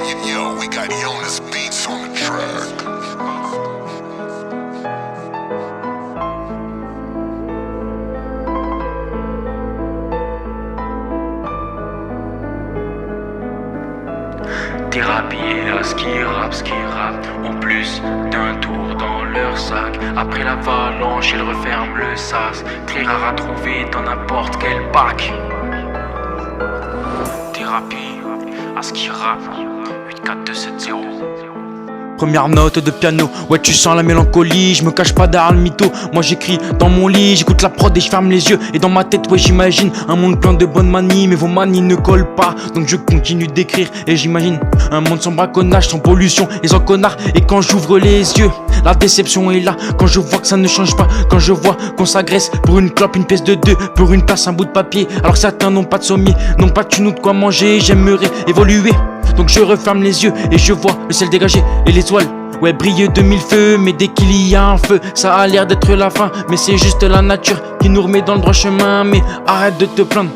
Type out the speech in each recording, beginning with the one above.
Yo, we got Jonas Beats on the track. Thérapie et à ce qui rappe, en plus d'un tour dans leur sac. Après l'avalanche, ils referment le sas. Très rare à trouver dans n'importe quel bac. Thérapie, à ce qui rappe, 8-4-2-7-0. Première note de piano, ouais tu sens la mélancolie. Je me cache pas derrière le mytho, moi j'écris dans mon lit. J'écoute la prod et je ferme les yeux. Et dans ma tête ouais j'imagine un monde plein de bonnes manies. Mais vos manies ne collent pas, donc je continue d'écrire. Et j'imagine un monde sans braconnage, sans pollution et sans connard. Et quand j'ouvre les yeux, la déception est là. Quand je vois que ça ne change pas, quand je vois qu'on s'agresse pour une clope, une pièce de 2, pour une tasse, un bout de papier. Alors certains n'ont pas de sommier, n'ont pas de thune ou de quoi manger. J'aimerais évoluer, donc je referme les yeux et je vois le ciel dégagé et les étoiles. Ouais brille de mille feux, mais dès qu'il y a un feu, ça a l'air d'être la fin. Mais c'est juste la nature qui nous remet dans le droit chemin. Mais arrête de te plaindre,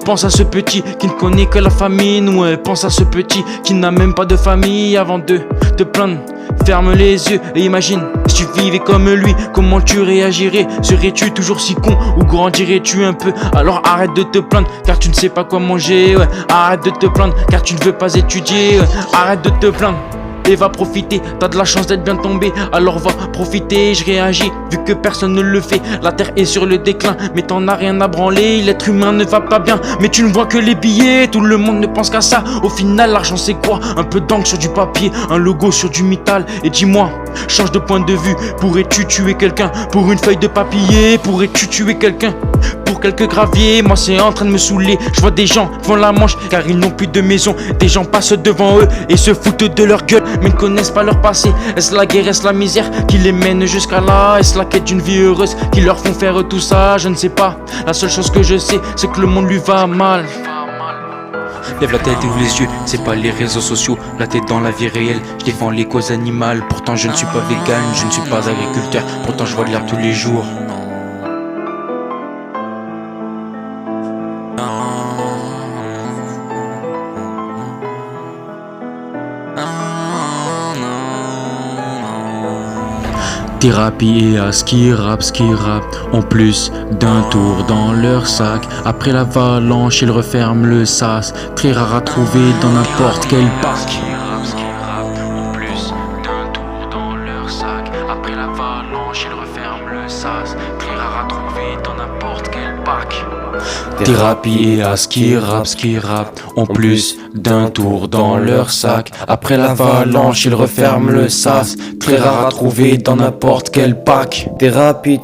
pense à ce petit qui ne connaît que la famine. Ouais, pense à ce petit qui n'a même pas de famille. Avant de te plaindre, ferme les yeux et imagine si tu vivais comme lui, comment tu réagirais? Serais-tu toujours si con ou grandirais-tu un peu? Alors arrête de te plaindre car tu ne sais pas quoi manger. Ouais, arrête de te plaindre car tu ne veux pas étudier. Ouais, arrête de te plaindre et va profiter, t'as de la chance d'être bien tombé, alors va profiter. Je réagis vu que personne ne le fait. La terre est sur le déclin, mais t'en as rien à branler. L'être humain ne va pas bien, mais tu ne vois que les billets. Tout le monde ne pense qu'à ça. Au final l'argent c'est quoi? Un peu d'encre sur du papier, un logo sur du métal. Et dis-moi, change de point de vue. Pourrais-tu tuer quelqu'un pour une feuille de papier? Pourrais-tu tuer quelqu'un pour quelques graviers? Moi c'est en train de me saouler. Je vois des gens font la manche car ils n'ont plus de maison. Des gens passent devant eux et se foutent de leur gueule, mais ne connaissent pas leur passé. Est-ce la guerre, est-ce la misère qui les mène jusqu'à là? Est-ce la quête d'une vie heureuse qui leur font faire tout ça? Je ne sais pas, la seule chose que je sais c'est que le monde lui va mal. Lève la tête et ouvre les yeux, c'est pas les réseaux sociaux. La tête dans la vie réelle, je défends les causes animales. Pourtant je ne suis pas vegan, je ne suis pas agriculteur. Pourtant je vois de l'herbe tous les jours. Thérapie et à ce qui rappe, en plus d'un tour dans leur sac. Après l'avalanche, ils referment le sas. Très rare à trouver dans n'importe quel bac. En plus d'un tour dans leur sac. Après l'avalanche, ils referment le sas. Très rare à trouver dans n'importe quel bac. Thérapie et à ce qui rappe, en plus d'un tour dans leur sac. Après l'avalanche, ils referment le sas. Très rare à trouver dans n'importe quel pack. Thérapie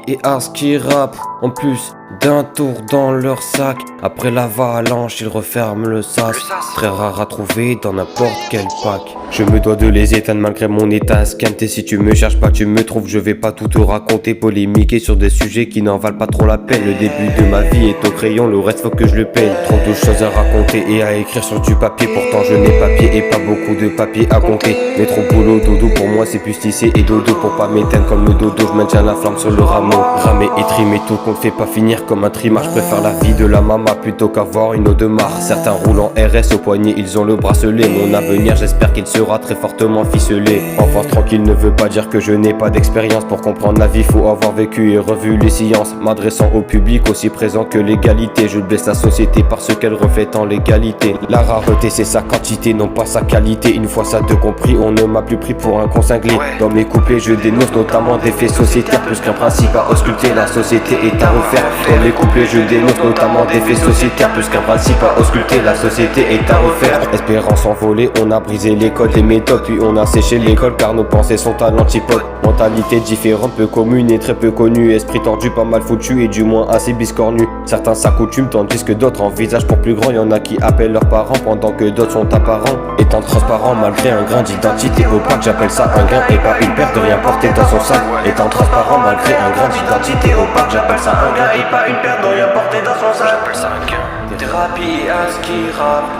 et Ars qui rappe, en plus d'un tour dans leur sac. Après l'avalanche, ils referment le sas. Très rare à trouver dans n'importe quel pack. Je me dois de les éteindre malgré mon état scanté. Si tu me cherches pas, tu me trouves. Je vais pas tout te raconter, polémiquer sur des sujets qui n'en valent pas trop la peine. Le début de ma vie est au crayon, le reste faut que je le paye. Trop de choses à raconter et à écrire sur du papier. Pourtant je n'ai pas pied et pas beaucoup de papier à compter. Mais trop boulot, dodo pour moi c'est plus tissé et dodo. Pour pas m'éteindre comme le dodo, je maintiens la flamme sur le rameau. Ramer et trimer tout qu'on ne fait pas finir comme un trimar. Je préfère la vie de la mama plutôt qu'avoir une Audemars. Certains roulent en RS au poignet, ils ont le bracelet. Mon avenir j'espère qu'il sera très fortement ficelé. Enfance tranquille ne veut pas dire que je n'ai pas d'expérience. Pour comprendre la vie faut avoir vécu et revu les sciences. M'adressant au public aussi présent que l'égalité. Je blesse la société parce qu'elle reflète en l'égalité. La rareté c'est sa quantité, non pas sa qualité. Une fois ça de compris, on ne m'a plus pris pour un consanguin. Dans mes couplets je dénonce notamment des faits sociétaires. Plus qu'un principe à ausculter, la société est à refaire. Dans mes couplets je dénonce notamment des faits sociétaires. Plus qu'un principe à ausculter, la société est à refaire. Espérance envolée, on a brisé l'école des méthodes. Puis on a séché l'école car nos pensées sont à l'antipode. Mentalité différente, peu commune et très peu connue. Esprit tordu, pas mal foutu et du moins assez biscornu. Certains s'accoutument tandis que d'autres envisagent pour plus grand. Y'en a qui appellent leurs parents pendant que d'autres sont apparents. Étant transparent malgré un grain d'identité opaque, j'appelle ça un gain et pas une perte de rien porter dans son sac. Étant transparent malgré un grain d'identité opaque, j'appelle ça un gain et pas une perte de rien porter dans son sac. J'appelle ça un gain. Thérapie à ce qui rappe,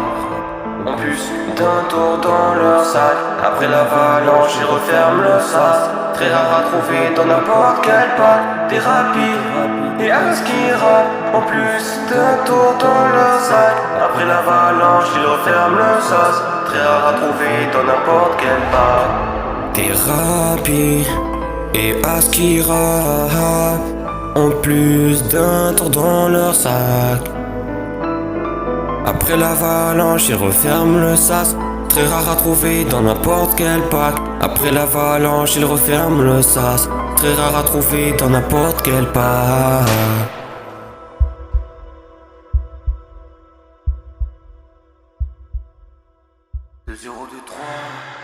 en plus d'un tour dans leur sac. Après l'avalanche, ils referment le sas. Très rare à trouver dans n'importe quel pack. Thérapie et à ce qui rappe, en plus d'un tour dans leur sac. Après l'avalanche, ils referment le sas. très rare à trouver dans n'importe quel bar. Thérapie et Aski Rap ont plus d'un tour dans leur sac. Après l'avalanche, ils referment le sas. Très rare à trouver dans n'importe quel pack. Après l'avalanche, ils referment le sas. Très rare à trouver dans n'importe quel pack. Le 0, 2, 3.